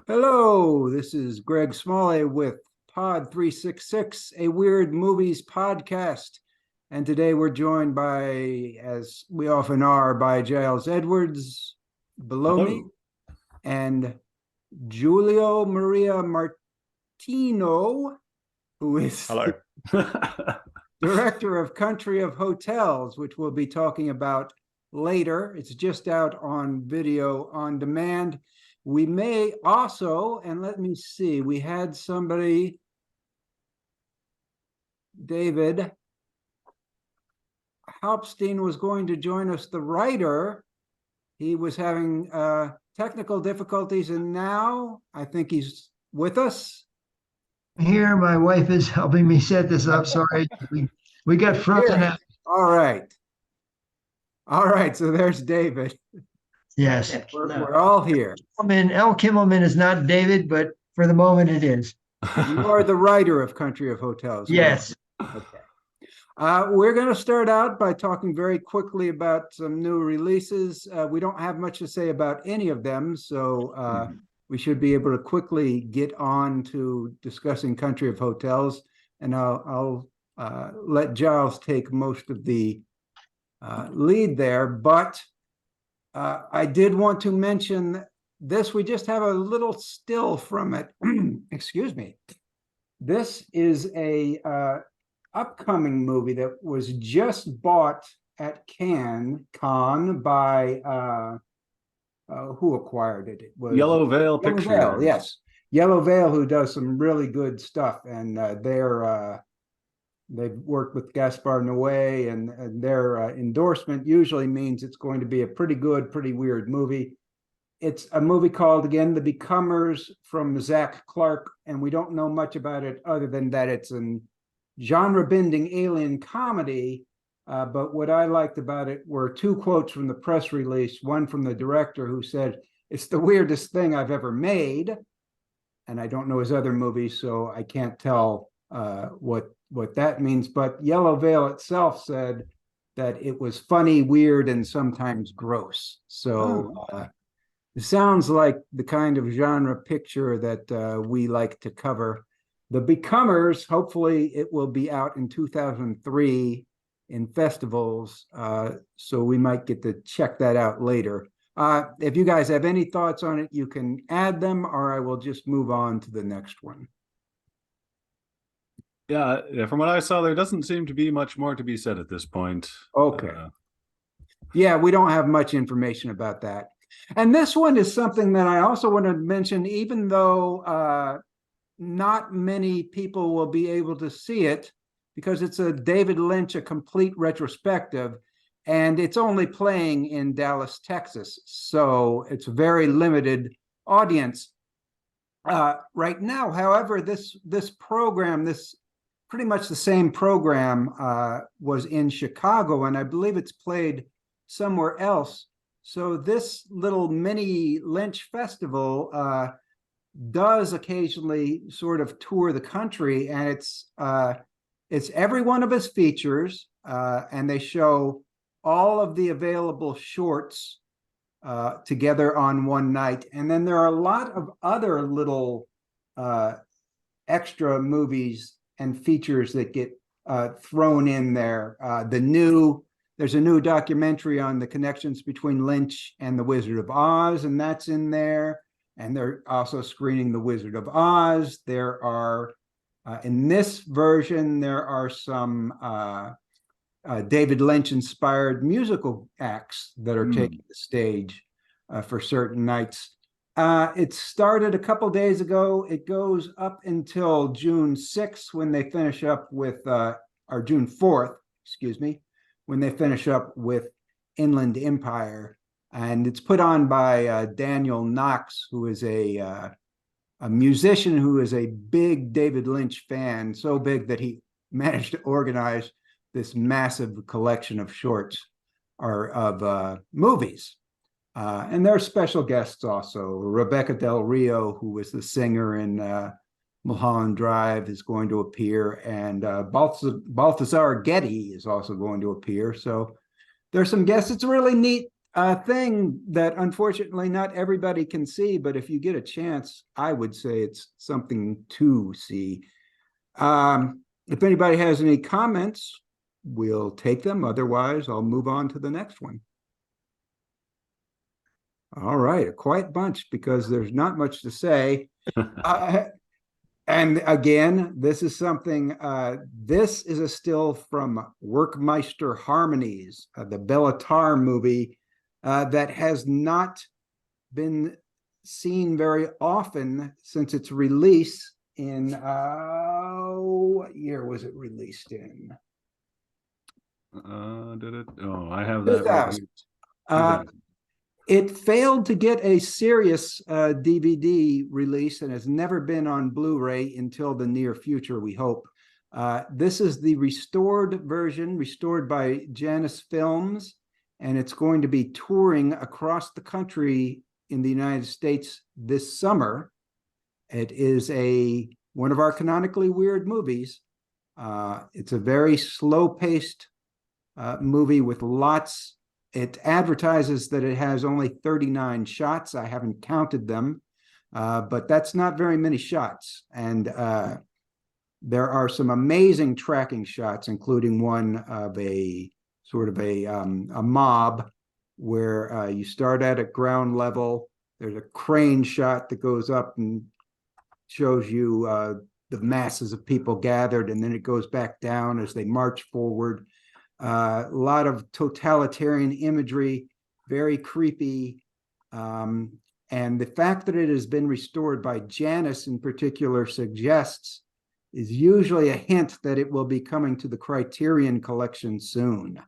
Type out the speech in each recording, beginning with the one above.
Hello, this is Greg Smalley with Pod 366, a Weird Movies podcast. And today we're joined by, as we often are, by Giles Edwards below me and Julio Maria Martino, who is Hello. director of Country of Hotels, which we'll be talking about later. It's just out on video on demand. We may also, and let me see, we had somebody, David Hauptschein was going to join us, the writer. He was having technical difficulties, and now I think he's with us. Here, my wife is helping me set this up. Sorry, we got frozen out. All right, so there's David. Yes. We're all here. L. Kimmelman is not David, but for the moment it is. You are the writer of Country of Hotels. Yes. Okay. We're going to start out by talking very quickly about some new releases. We don't have much to say about any of them, so we should be able to quickly get on to discussing Country of Hotels, and I'll let Giles take most of the lead there, but I did want to mention this. We just have a little still from it. Excuse me. This is a upcoming movie that was just bought at Cannes by who acquired it? It was Yellow Veil Pictures. Veil, yes, Yellow Veil, who does some really good stuff, and they've worked with Gaspar Noé, and their endorsement usually means it's going to be a pretty good, pretty weird movie. It's a movie called, again, The Becomers, from Zach Clark, and we don't know much about it other than that it's an genre-bending alien comedy. But what I liked about it were two quotes from the press release, one from the director who said, "It's the weirdest thing I've ever made." And I don't know his other movies, so I can't tell what that means, but Yellow Veil itself said that it was funny, weird, and sometimes gross. So it sounds like the kind of genre picture that we like to cover. The Becomers, hopefully it will be out in 2003 in festivals, so we might get to check that out later. If you guys have any thoughts on it, you can add them, or I will just move on to the next one. Yeah, from what I saw, there doesn't seem to be much more to be said at this point. Okay. Yeah, we don't have much information about that. And this one is something that I also want to mention, even though not many people will be able to see it, because it's a David Lynch, a complete retrospective, and it's only playing in Dallas, Texas. So it's a very limited audience. Right now, however, this program, this pretty much the same program was in Chicago, and I believe it's played somewhere else. So this little mini Lynch festival does occasionally sort of tour the country, and it's every one of his features, and they show all of the available shorts together on one night. And then there are a lot of other little extra movies and features that get thrown in there. There's a new documentary on the connections between Lynch and the Wizard of Oz, and that's in there. And they're also screening the Wizard of Oz. There are, in this version, there are some David Lynch-inspired musical acts that are taking the stage for certain nights. It started a couple days ago. It goes up until June 6th when they finish up with, or June 4th, excuse me, when they finish up with Inland Empire. And it's put on by Daniel Knox, who is a musician who is a big David Lynch fan, so big that he managed to organize this massive collection of shorts or of movies. And there are special guests also. Rebecca Del Rio, who was the singer in Mulholland Drive, is going to appear, and Balthazar Getty is also going to appear. So there's some guests. It's a really neat a thing that unfortunately not everybody can see, but if you get a chance, I would say it's something to see. If anybody has any comments, we'll take them. Otherwise, I'll move on to the next one. All right, a quiet bunch because there's not much to say. And again, this is something, this is a still from Werckmeister Harmonies, the Bellatar movie that has not been seen very often since its release in, what year was it released in? Did it? Oh, I have that right here. 2000. It failed to get a serious DVD release and has never been on Blu-ray until the near future, we hope. This is the restored version, restored by Janus Films, and it's going to be touring across the country in the United States this summer. It is one of our canonically weird movies. It's a very slow-paced movie with lots. It advertises that it has only 39 shots. I haven't counted them, but that's not very many shots. And there are some amazing tracking shots, including one of a sort of a mob where you start at ground level. There's a crane shot that goes up and shows you the masses of people gathered, and then it goes back down as they march forward. A lot of totalitarian imagery, very creepy. And the fact that it has been restored by Janus in particular suggests is usually a hint that it will be coming to the Criterion collection soon,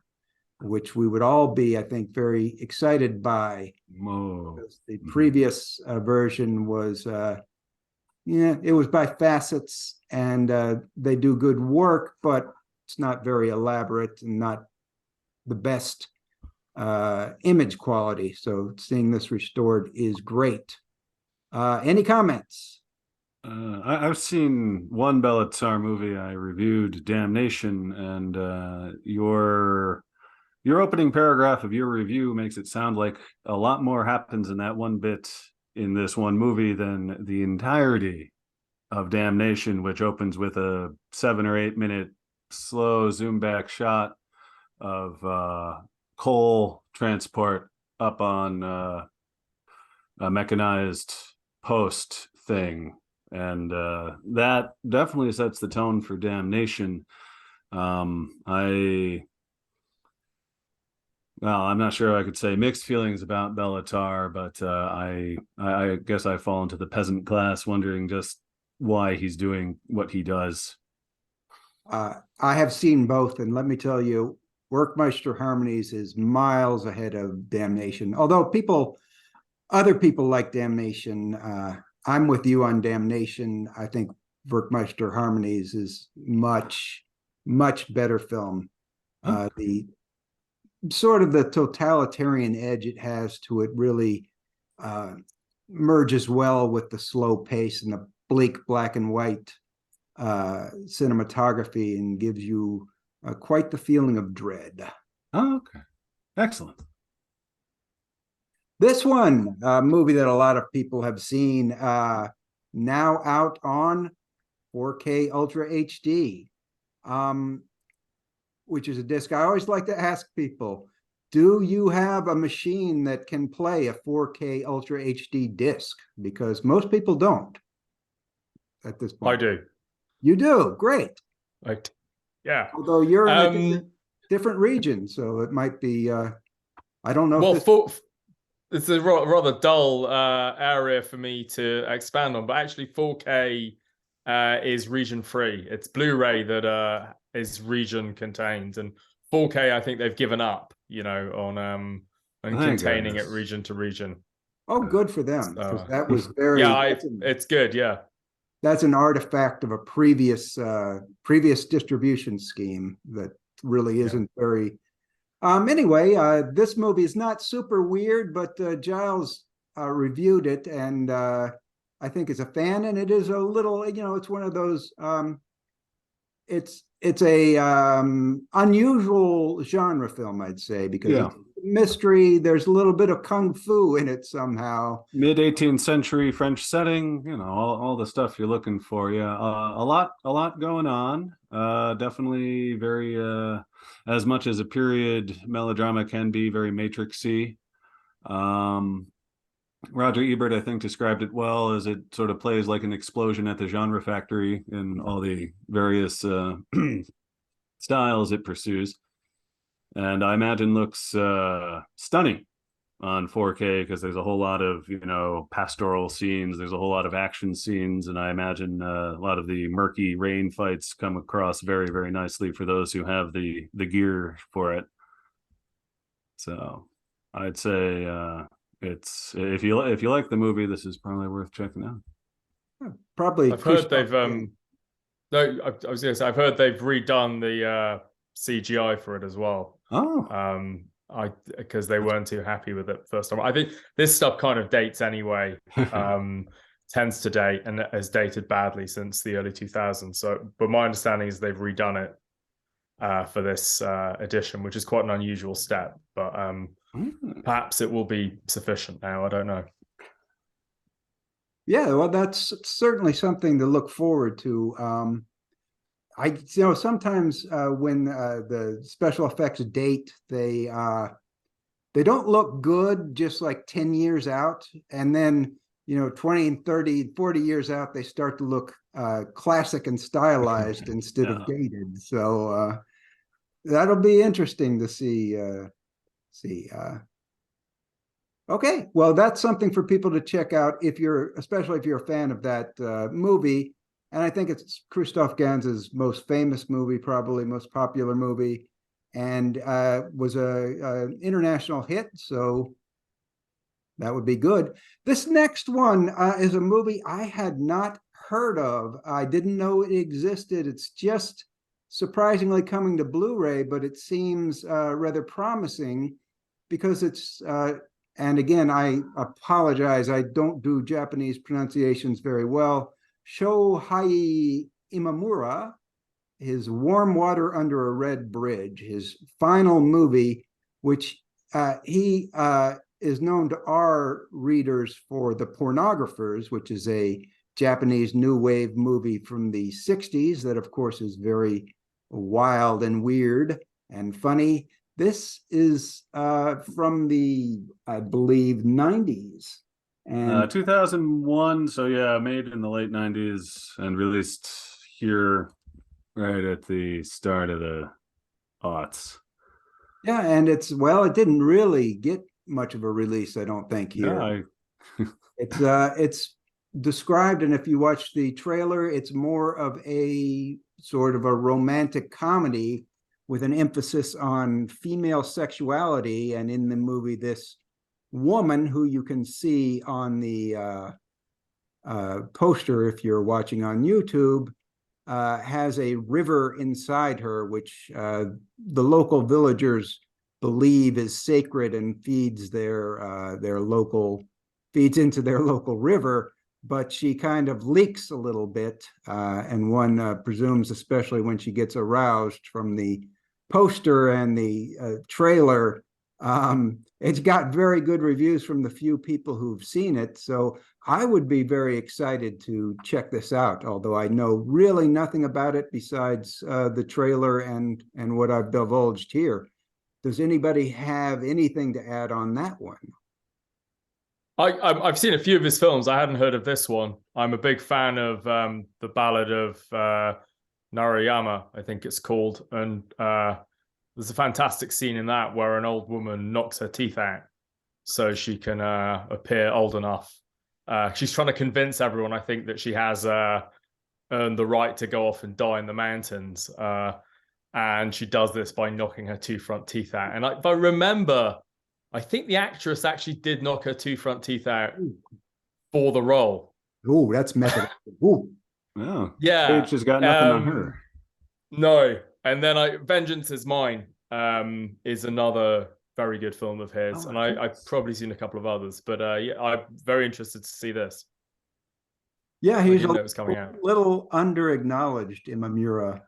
which we would all be, I think, very excited by. Because the previous version was, it was by Facets, and they do good work, but it's not very elaborate and not the best image quality. So seeing this restored is great. Any comments? I've seen one Bellatar movie. I reviewed Damnation, and your opening paragraph of your review makes it sound like a lot more happens in that one bit in this one movie than the entirety of Damnation, which opens with a 7 or 8 minute slow zoom back shot of coal transport up on a mechanized post thing, and that definitely sets the tone for Damnation. I'm not sure I could say mixed feelings about Bellatar, but I guess I fall into the peasant class, wondering just why he's doing what he does. I have seen both, and let me tell you, Werckmeister Harmonies is miles ahead of Damnation. Although other people like Damnation, I'm with you on Damnation. I think Werckmeister Harmonies is much, much better film. The sort of the totalitarian edge it has to it really merges well with the slow pace and the bleak black and white cinematography, and gives you quite the feeling of dread. Oh, okay. Excellent. This one, a movie that a lot of people have seen, now out on 4K Ultra HD, which is a disc. I always like to ask people, do you have a machine that can play a 4K Ultra HD disc? Because most people don't at this point. I do. You do? Great. Right. Yeah. Although you're in a different region, so it might be, I don't know. Well, it's a rather dull area for me to expand on, but actually 4K is region free. It's Blu-ray that is region contained, and 4K I think they've given up, on containing it region to region. Oh, good for them, because that was very it's good. Yeah, that's an artifact of a previous distribution scheme that really isn't very. Anyway, this movie is not super weird, but Giles reviewed it, and I think is a fan, and it is a little, it's one of those. It's a unusual genre film, I'd say, because it's mystery. There's a little bit of kung fu in it somehow. Mid 18th century French setting, you know, all the stuff you're looking for. Yeah, a lot going on. Definitely very as much as a period melodrama can be, very matrixy. Roger Ebert, I think, described it well as it sort of plays like an explosion at the genre factory in all the various styles it pursues. And I imagine looks stunning on 4K because there's a whole lot of, you know, pastoral scenes. There's a whole lot of action scenes. And I imagine a lot of the murky rain fights come across very, very nicely for those who have the gear for it. So I'd say it's if you like the movie, this is probably worth checking out. Probably. I've heard they've no, I was gonna say I've heard they've redone the CGI for it as well. Oh, because they weren't too happy with it first time. I think this stuff kind of dates anyway. Tends to date and has dated badly since the early 2000s. So, but my understanding is they've redone it for this edition, which is quite an unusual step. But perhaps it will be sufficient now. I don't know. Yeah, well, that's certainly something to look forward to. Sometimes when the special effects date, they don't look good just like 10 years out. And then, 20 and 30, 40 years out, they start to look classic and stylized instead of dated. So that'll be interesting to see. Okay, well, that's something for people to check out especially if you're a fan of that movie. And I think it's Christoph Gans's most famous movie, probably most popular movie, and was an international hit. So that would be good. This next one is a movie I had not heard of. I didn't know it existed. It's just surprisingly coming to Blu-ray, but it seems rather promising because it's and again, I apologize. I don't do Japanese pronunciations very well. Shôhei Imamura, his Warm Water Under a Red Bridge, his final movie, which he is known to our readers for The Pornographers, which is a Japanese new wave movie from the 60s that, of course, is very wild and weird and funny. This is from the, I believe, 90s. And 2001, so yeah, made in the late 90s and released here right at the start of the aughts. Yeah, and it didn't really get much of a release, I don't think, here. No, It's described, and if you watch the trailer, it's more of a sort of a romantic comedy with an emphasis on female sexuality. And in the movie, this woman who you can see on the poster, if you're watching on YouTube, has a river inside her, which the local villagers believe is sacred and feeds feeds into their local river. But she kind of leaks a little bit, and one presumes, especially when she gets aroused from the poster and the trailer. It's got very good reviews from the few people who've seen it, so I would be very excited to check this out, although I know really nothing about it besides the trailer and what I've divulged here. Does anybody have anything to add on that one? I've seen a few of his films. I hadn't heard of this one. I'm a big fan of the Ballad of Narayama, I think it's called, and there's a fantastic scene in that where an old woman knocks her teeth out so she can appear old enough. She's trying to convince everyone, I think, that she has earned the right to go off and die in the mountains. And she does this by knocking her two front teeth out. And if I remember, I think the actress actually did knock her two front teeth out for the role. Oh, that's method. Ooh. oh, Yeah. Stage has got nothing on her. No. And then Vengeance Is Mine is another very good film of his. And I've probably seen a couple of others. But yeah, I'm very interested to see this. Yeah, he's it was coming out. little under-acknowledged, Imamura.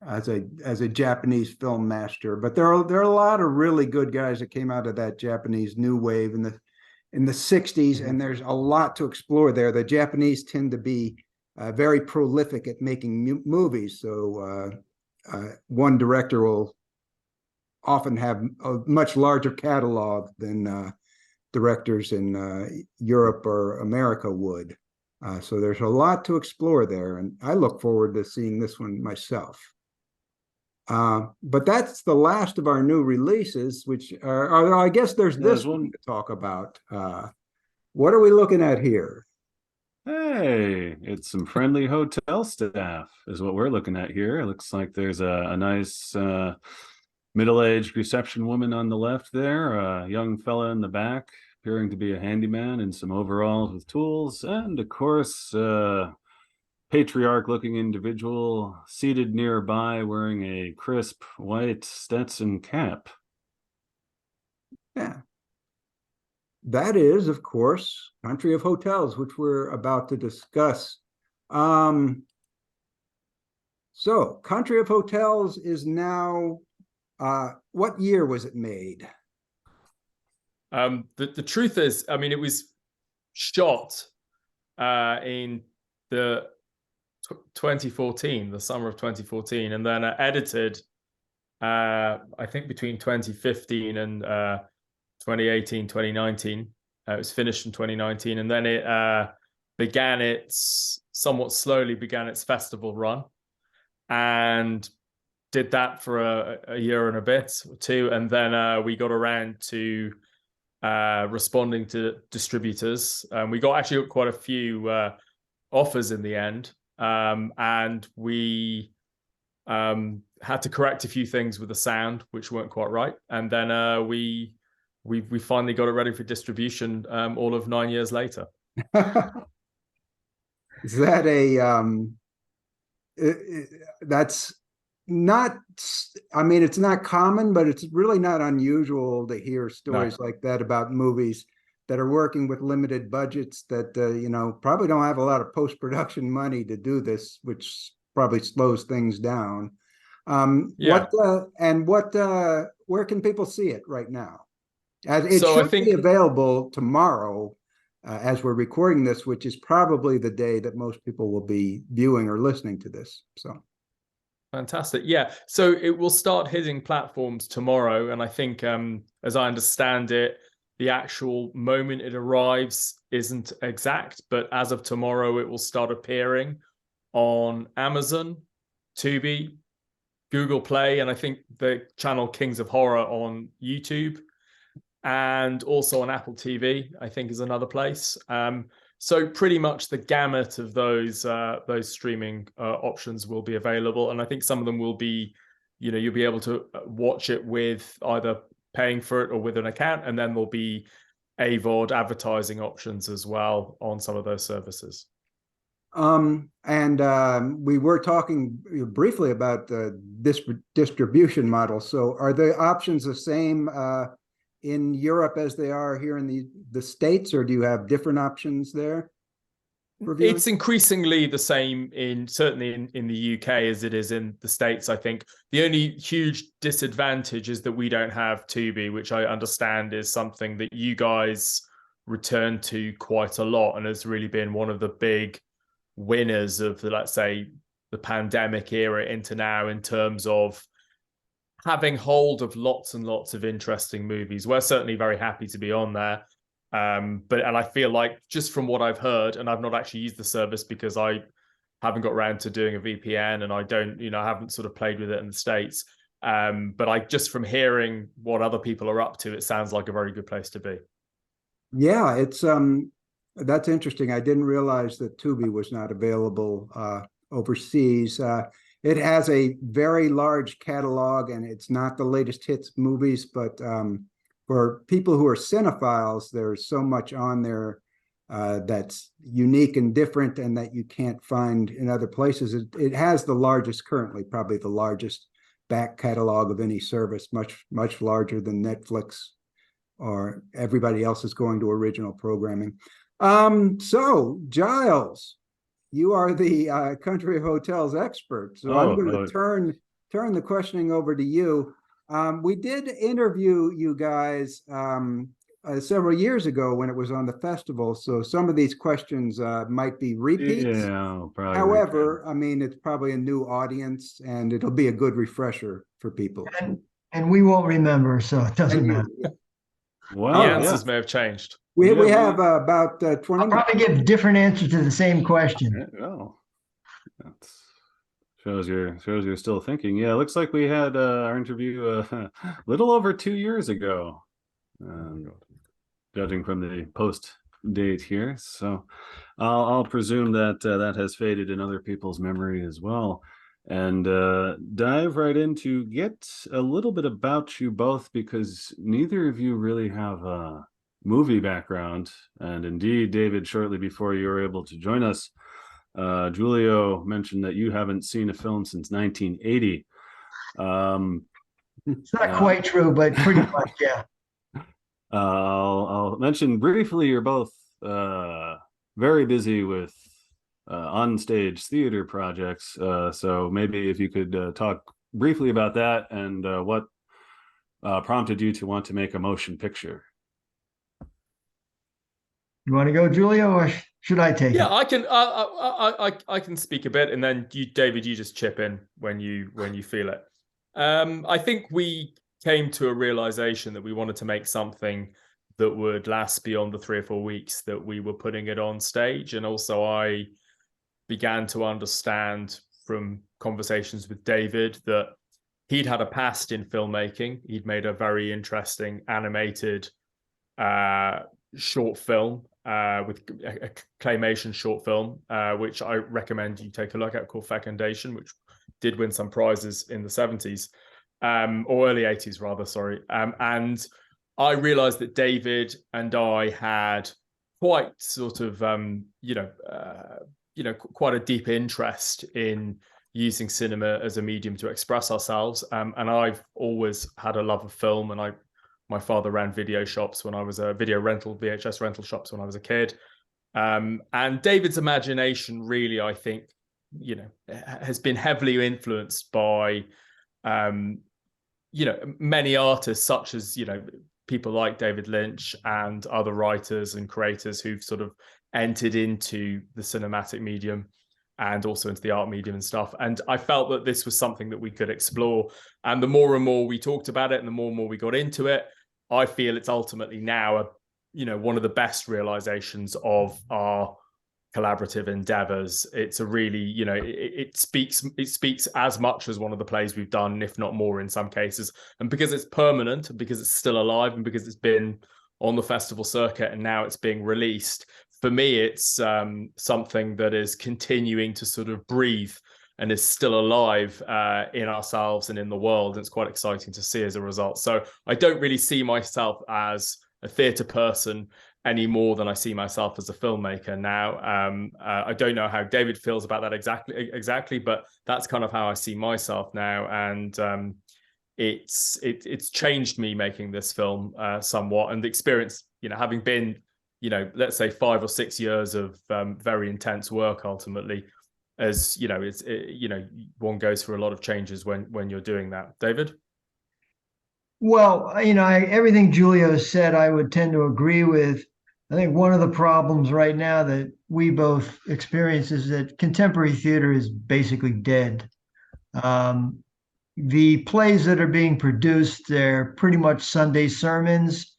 as a Japanese film master. But there are a lot of really good guys that came out of that Japanese new wave in the 60s, and there's a lot to explore there. The Japanese tend to be very prolific at making movies, so one director will often have a much larger catalog than directors in Europe or America would. So there's a lot to explore there, and I look forward to seeing this one myself. But that's the last of our new releases, which are I guess there's this one to talk about. What are we looking at here? Hey, it's some friendly hotel staff is what we're looking at here. It looks like there's a nice middle-aged reception woman on the left there, a young fella in the back, appearing to be a handyman in some overalls with tools, and of course, patriarch-looking individual seated nearby wearing a crisp white Stetson cap. Yeah. That is, of course, Country of Hotels, which we're about to discuss. So Country of Hotels is now, what year was it made? The truth is, I mean, it was shot in the 2014, the summer of 2014, and then edited, I think between 2015 and 2018, 2019. It was finished in 2019, and then it somewhat slowly began its festival run, and did that for a year and a bit or two, and then we got around to responding to distributors. We got quite a few offers in the end, and we had to correct a few things with the sound which weren't quite right, and then we finally got it ready for distribution all of 9 years later. Is that that's not, I mean, it's not common, but it's really not unusual to hear stories like that about movies that are working with limited budgets that, probably don't have a lot of post-production money to do this, which probably slows things down. Where can people see it right now? It should be available tomorrow as we're recording this, which is probably the day that most people will be viewing or listening to this. So fantastic. Yeah. So it will start hitting platforms tomorrow. And I think, as I understand it, the actual moment it arrives isn't exact, but as of tomorrow, it will start appearing on Amazon, Tubi, Google Play, and I think the channel Kings of Horror on YouTube, and also on Apple TV, I think is another place. So pretty much the gamut of those streaming options will be available. And I think some of them will be, you'll be able to watch it with either paying for it or with an account. And then there'll be V.O.D advertising options as well on some of those services. We were talking briefly about this distribution model. So are the options the same in Europe as they are here in the States, or do you have different options there? It's increasingly the same certainly in the UK as it is in the States. I think the only huge disadvantage is that we don't have Tubi, which I understand is something that you guys return to quite a lot and has really been one of the big winners of let's say, the pandemic era into now in terms of having hold of lots and lots of interesting movies. We're certainly very happy to be on there. And I feel like just from what I've heard, and I've not actually used the service because I haven't got around to doing a VPN and I don't, I haven't sort of played with it in the States. But just from hearing what other people are up to, it sounds like a very good place to be. Yeah, it's that's interesting. I didn't realize that Tubi was not available overseas. It has a very large catalog, and it's not the latest hits movies, but for people who are cinephiles, there's so much on there that's unique and different and that you can't find in other places. It has the largest, currently probably the largest back catalog of any service, much larger than Netflix or everybody else is going to original programming. So Giles, you are the Country of Hotels expert. So I'm going to turn turn the questioning over to you. We did interview you guys several years ago when it was on the festival, so some of these questions might be repeats. Yeah, probably. However, I mean, it's probably a new audience, and it'll be a good refresher for people. And we won't remember, so it doesn't matter. Well, The yeah. answers may have changed. We Yeah, have about 20 I'll probably give different answers to the same question. Yeah, well, that shows you're still thinking. Yeah, it looks like we had our interview a little over 2 years ago, judging from the post date here. So I'll presume that that has faded in other people's memory as well. And dive right into get a little bit about you both, because neither of you really have a movie background. And indeed, David, shortly before you were able to join us, Julio mentioned that you haven't seen a film since 1980. It's not quite true, but pretty much, yeah. I'll mention briefly, you're both very busy with on-stage theater projects. So maybe if you could talk briefly about that and what prompted you to want to make a motion picture. You want to go, Julio, or should I take it? Yeah, I can speak a bit, and then you, David, you just chip in when you feel it. I think we came to a realization that we wanted to make something that would last beyond the 3 or 4 weeks that we were putting it on stage. And also I began to understand from conversations with David that he'd had a past in filmmaking. He'd made a very interesting animated short film with a claymation short film, which I recommend you take a look at, called Fecundation, which did win some prizes in the 70s, or early 80s rather, sorry. And I realized that David and I had quite sort of, quite a deep interest in using cinema as a medium to express ourselves. And I've always had a love of film, and my father ran video shops when I was a VHS rental shops when I was a kid. And David's imagination really, I think, has been heavily influenced by, many artists, such as, people like David Lynch and other writers and creators who've sort of entered into the cinematic medium and also into the art medium and stuff. And I felt that this was something that we could explore. And the more and more we talked about it and the more and more we got into it, I feel it's ultimately now one of the best realizations of our collaborative endeavors. It's a really, it speaks as much as one of the plays we've done, if not more in some cases. And because it's permanent, and because it's still alive, and because it's been on the festival circuit and now it's being released, for me, it's something that is continuing to sort of breathe and is still alive in ourselves and in the world. It's quite exciting to see as a result. So I don't really see myself as a theatre person any more than I see myself as a filmmaker now. I don't know how David feels about that exactly, but that's kind of how I see myself now. And it's changed me making this film somewhat. And the experience, having been, let's say 5 or 6 years of very intense work ultimately, as one goes through a lot of changes when you're doing that. David? Well, everything Julio said, I would tend to agree with. I think one of the problems right now that we both experience is that contemporary theater is basically dead. The plays that are being produced, they're pretty much Sunday sermons.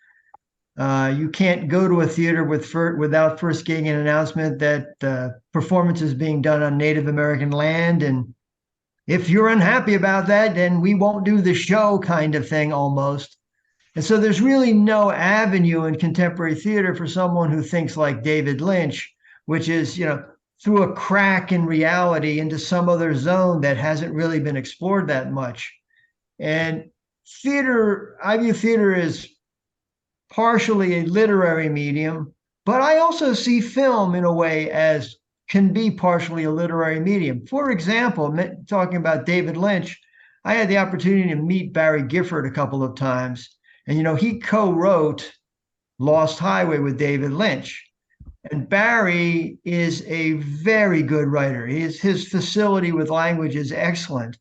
You can't go to a theater without first getting an announcement that the performance is being done on Native American land. And if you're unhappy about that, then we won't do the show, kind of thing almost. And so there's really no avenue in contemporary theater for someone who thinks like David Lynch, which is, through a crack in reality into some other zone that hasn't really been explored that much. And theater, I view theater as partially a literary medium, but I also see film in a way as can be partially a literary medium. For example, talking about David Lynch, I had the opportunity to meet Barry Gifford a couple of times. And, he co-wrote Lost Highway with David Lynch. And Barry is a very good writer. His facility with language is excellent.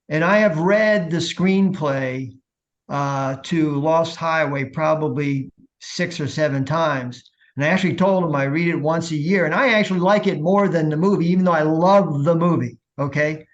And I have read the screenplay to Lost Highway probably 6 or 7 times. And I actually told him I read it once a year. And I actually like it more than the movie, even though I love the movie. Okay.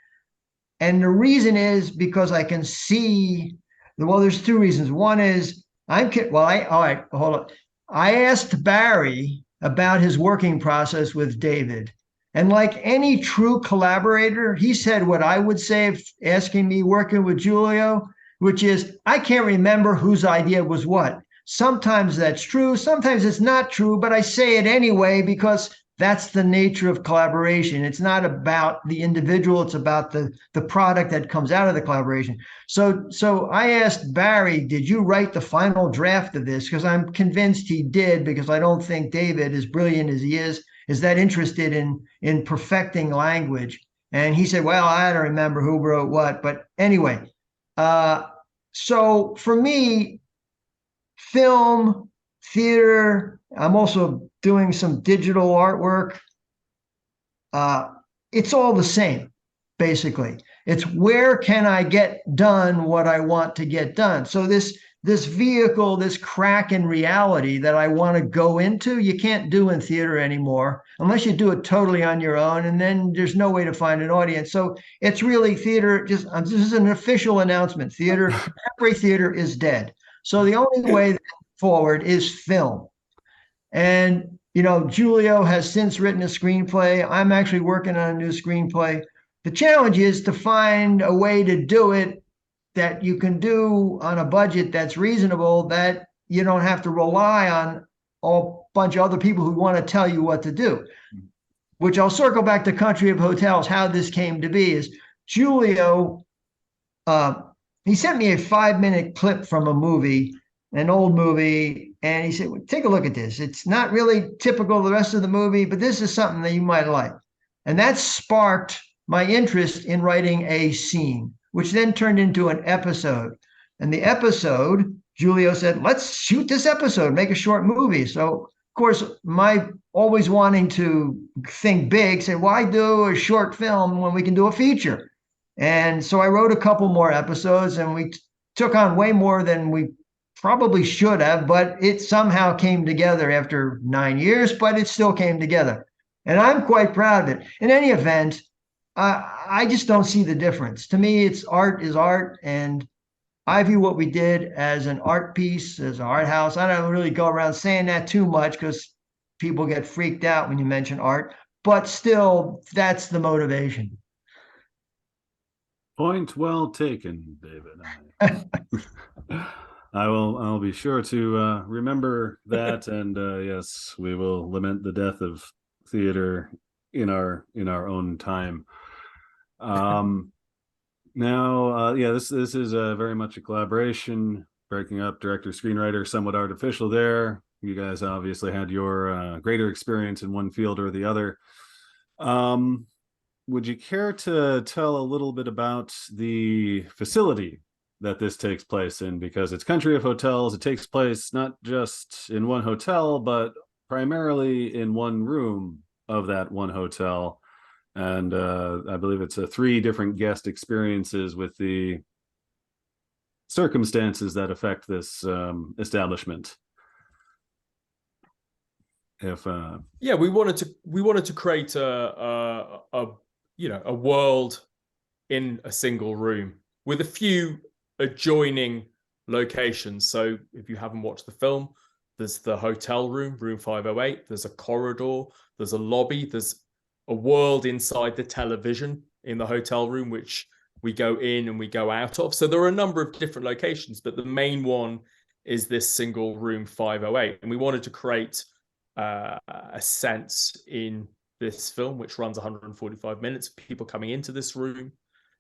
And the reason is because I can see, well, there's 2 reasons. One is all right, hold on. I asked Barry about his working process with David. And like any true collaborator, he said what I would say if asking me working with Julio, which is, I can't remember whose idea was what. Sometimes that's true, sometimes it's not true, but I say it anyway because that's the nature of collaboration. It's not about the individual, it's about the product that comes out of the collaboration. So I asked Barry, did you write the final draft of this? Because I'm convinced he did, because I don't think David, as brilliant as he is that interested in perfecting language. And he said, well, I don't remember who wrote what, but anyway. So for me, film, theater, I'm also doing some digital artwork. It's all the same, basically. It's where can I get done what I want to get done? So this vehicle, this crack in reality that I want to go into, you can't do in theater anymore unless you do it totally on your own, and then there's no way to find an audience. So it's really theater, this is an official announcement. Contemporary theater is dead. So the only way forward is film. And, Julio has since written a screenplay. I'm actually working on a new screenplay. The challenge is to find a way to do it that you can do on a budget that's reasonable, that you don't have to rely on a bunch of other people who want to tell you what to do. Which I'll circle back to Country of Hotels. How this came to be is Julio, he sent me a 5-minute clip from a movie, an old movie, and he said, well, take a look at this. It's not really typical of the rest of the movie, but this is something that you might like. And that sparked my interest in writing a scene, which then turned into an episode. And the episode, Julio said, let's shoot this episode, make a short movie. So, of course, my always wanting to think big, say, why do a short film when we can do a feature? And so I wrote a couple more episodes, and we took on way more than we probably should have, but it somehow came together after 9 years, but it still came together. And I'm quite proud of it. In any event, I just don't see the difference. To me, it's art is art, and I view what we did as an art piece, as an art house. I don't really go around saying that too much because people get freaked out when you mention art, but still, that's the motivation. Point well taken, David. I'll be sure to remember that, and yes, we will lament the death of theater in our own time. Now, this is very much a collaboration, breaking up director, screenwriter, somewhat artificial there. You guys obviously had your greater experience in one field or the other. Would you care to tell a little bit about the facility that this takes place in? Because it's Country of Hotels. It takes place not just in one hotel, but primarily in one room of that one hotel. And I believe it's 3 different guest experiences with the circumstances that affect this establishment. If we wanted to create a world in a single room with a few adjoining locations. So if you haven't watched the film, there's the hotel room, room 508. There's a corridor. There's a lobby. There's a world inside the television in the hotel room, which we go in and we go out of. So there are a number of different locations, but the main one is this single room 508. And we wanted to create a sense in this film, which runs 145 minutes, people coming into this room,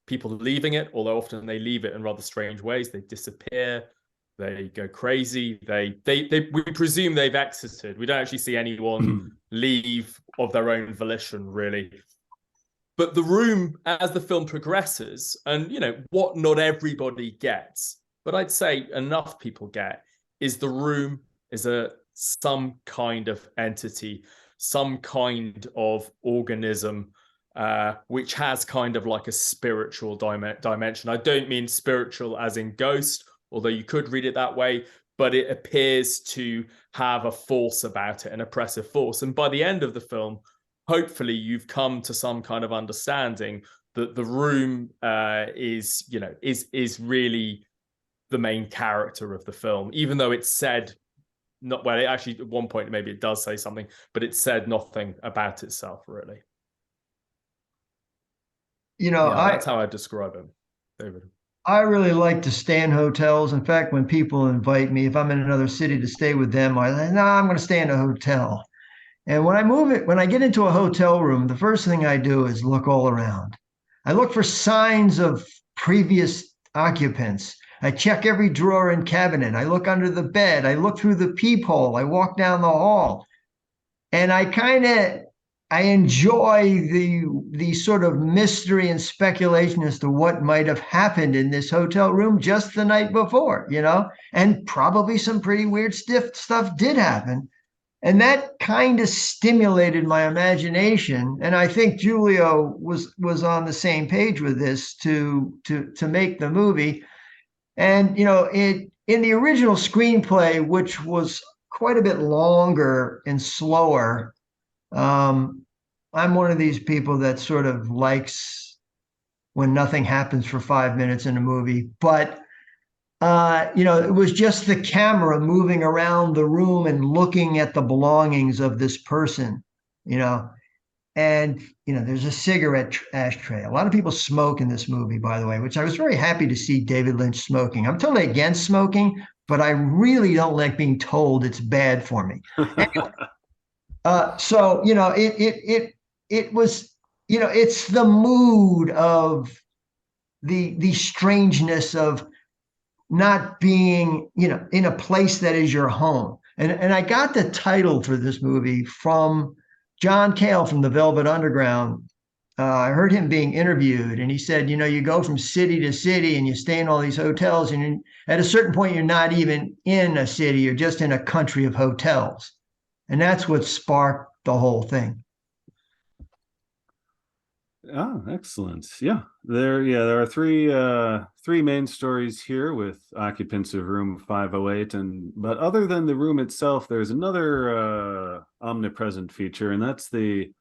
people leaving it, although often they leave it in rather strange ways. They disappear, they go crazy, we presume they've exited. We don't actually see anyone leave of their own volition, really. But the room, as the film progresses, and what not everybody gets, but I'd say enough people get, is the room is some kind of entity, some kind of organism, which has kind of like a spiritual dimension. I don't mean spiritual as in ghost, although you could read it that way, but it appears to have a force about it, an oppressive force. And by the end of the film, hopefully you've come to some kind of understanding that the room is really the main character of the film, even though it's said not well. It actually, at one point, maybe it does say something, but it said nothing about itself, really. That's how I describe him, David. I really like to stay in hotels. In fact, when people invite me, if I'm in another city to stay with them, I'm going to stay in a hotel. And when I get into a hotel room, the first thing I do is look all around. I look for signs of previous occupants. I check every drawer and cabinet. I look under the bed. I look through the peephole. I walk down the hall. And I enjoy the sort of mystery and speculation as to what might have happened in this hotel room just the night before, and probably some pretty weird stuff did happen. And that kind of stimulated my imagination. And I think Julio was on the same page with this to make the movie. And, in the original screenplay, which was quite a bit longer and slower, I'm one of these people that sort of likes when nothing happens for 5 minutes in a movie. But, it was just the camera moving around the room and looking at the belongings of this person, and, there's a cigarette ashtray. A lot of people smoke in this movie, by the way, which I was very happy to see David Lynch smoking. I'm totally against smoking, but I really don't like being told it's bad for me. So, it was, it's the mood of the strangeness of not being, in a place that is your home. And I got the title for this movie from John Cale from the Velvet Underground. I heard him being interviewed, and he said, you go from city to city and you stay in all these hotels, and at a certain point, you're not even in a city, you're just in a country of hotels. And that's what sparked the whole thing. Oh, excellent. Yeah. There are three main stories here with occupants of room 508. But other than the room itself, there's another omnipresent feature, and that's the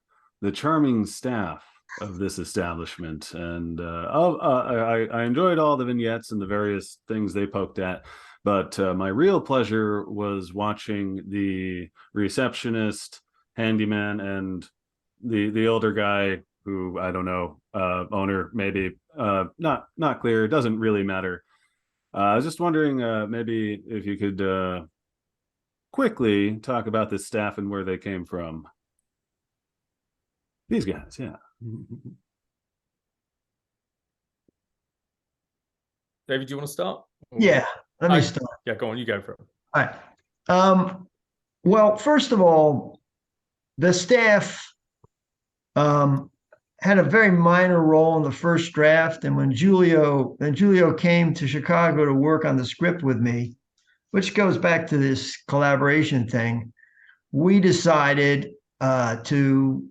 charming staff of this establishment. And I enjoyed all the vignettes and the various things they poked at. But my real pleasure was watching the receptionist, handyman, and the older guy who, I don't know, owner, maybe, not clear. It doesn't really matter. I was just wondering, maybe if you could quickly talk about this staff and where they came from. These guys, yeah. David, do you want to start? Yeah, let me start. Yeah, go on, you go for it. All right. Well, first of all, the staff had a very minor role in the first draft. And when Julio came to Chicago to work on the script with me, which goes back to this collaboration thing, we decided to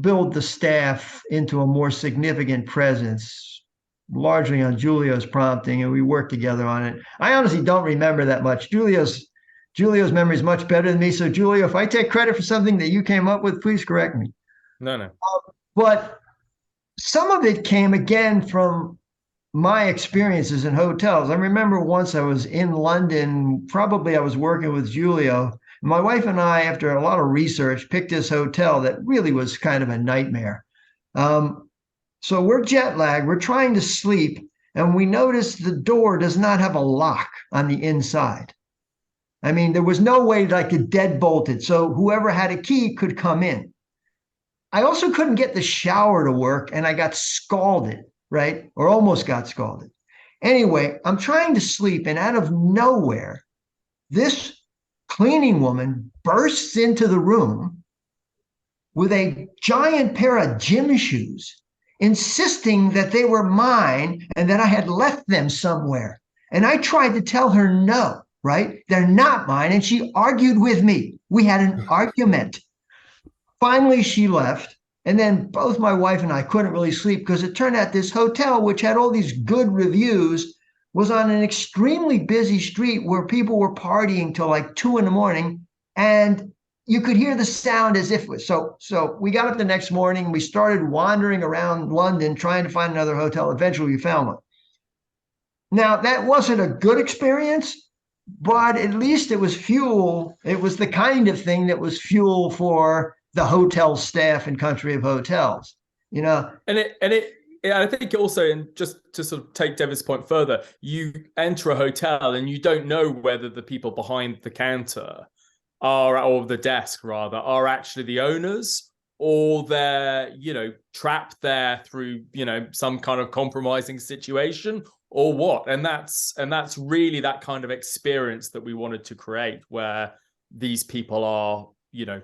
build the staff into a more significant presence, largely on Julio's prompting, and we worked together on it. I honestly don't remember that much. Julio's memory is much better than me. So Julio, if I take credit for something that you came up with, please correct me. No. But some of it came again from my experiences in hotels. I remember once I was in London, probably I was working with Julio. My wife and I, after a lot of research, picked this hotel that really was kind of a nightmare. So we're jet lagged, we're trying to sleep, and we noticed the door does not have a lock on the inside. I mean, there was no way that I could deadbolt it, so whoever had a key could come in. I also couldn't get the shower to work, and I got scalded, right? Or almost got scalded. Anyway, I'm trying to sleep, and out of nowhere, this cleaning woman bursts into the room with a giant pair of gym shoes, insisting that they were mine and that I had left them somewhere. And I tried to tell her no, right? They're not mine. And she argued with me. We had an argument. Finally, she left. And then both my wife and I couldn't really sleep because it turned out this hotel, which had all these good reviews, was on an extremely busy street where people were partying till like 2 a.m. And you could hear the sound as if so. So we got up the next morning. We started wandering around London trying to find another hotel. Eventually, we found one. Now, that wasn't a good experience, but at least it was fuel. It was the kind of thing that was fuel for the hotel staff and Country of Hotels, you know. And I think also, and just to sort of take David's point further, you enter a hotel and you don't know whether the people behind the counter are, or the desk rather, are actually the owners, or they're, you know, trapped there through, you know, some kind of compromising situation, or what. And that's really that kind of experience that we wanted to create, where these people are, you know,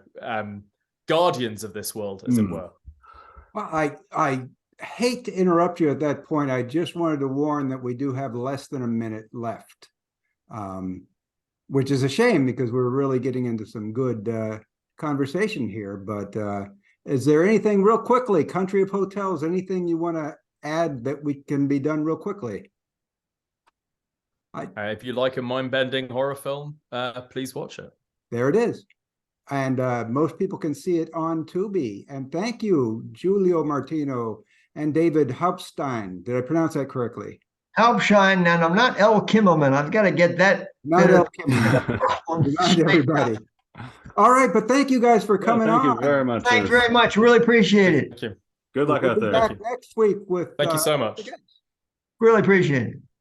guardians of this world, as it were. Well, I hate to interrupt you at that point. I just wanted to warn that we do have less than a minute left, which is a shame because we're really getting into some good conversation here. But is there anything real quickly, Country of Hotels, anything you want to add that we can be done real quickly? If you like a mind-bending horror film, please watch it. There it is. And most people can see it on Tubi. And thank you, Julio Martino and David Hauptschein. Did I pronounce that correctly? Hauptschein, and I'm not El Kimmelman. I've got to get that. Not El Kimmelman. Not everybody. All right, but thank you guys for coming on. Thank you very much. Thanks very much. Really appreciate it. Thank you. Good luck out there. Back next week with. Thank you so much. Really appreciate it.